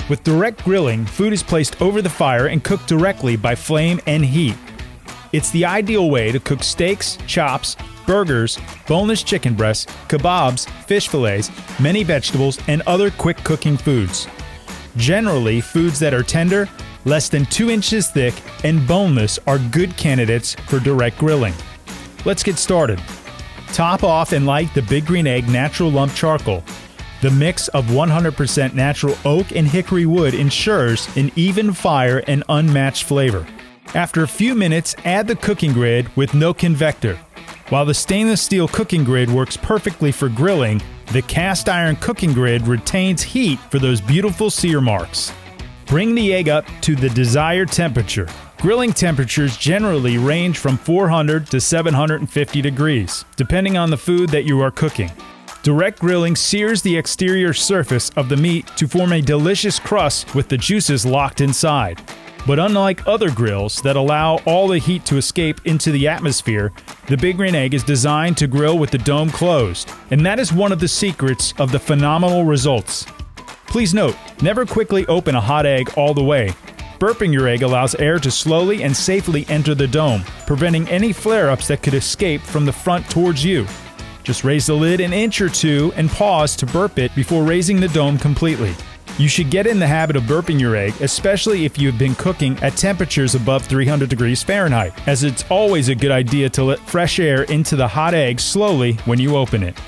With direct grilling, food is placed over the fire and cooked directly by flame and heat. It's the ideal way to cook steaks, chops, burgers, boneless chicken breasts, kebabs, fish fillets, many vegetables, and other quick cooking foods. Generally, foods that are tender, less than 2 inches thick, and boneless are good candidates for direct grilling. Let's get started. Top off and light the Big Green Egg Natural Lump Charcoal. The mix of 100% natural oak and hickory wood ensures an even fire and unmatched flavor. After a few minutes, add the cooking grid with no convector. While the stainless steel cooking grid works perfectly for grilling, the cast iron cooking grid retains heat for those beautiful sear marks. Bring the egg up to the desired temperature. Grilling temperatures generally range from 400 to 750 degrees, depending on the food that you are cooking. Direct grilling sears the exterior surface of the meat to form a delicious crust with the juices locked inside. But unlike other grills that allow all the heat to escape into the atmosphere, the Big Green Egg is designed to grill with the dome closed, and that is one of the secrets of the phenomenal results. Please note, never quickly open a hot egg all the way. Burping your egg allows air to slowly and safely enter the dome, preventing any flare-ups that could escape from the front towards you. Just raise the lid an inch or two and pause to burp it before raising the dome completely. You should get in the habit of burping your egg, especially if you've been cooking at temperatures above 300 degrees Fahrenheit, as it's always a good idea to let fresh air into the hot egg slowly when you open it.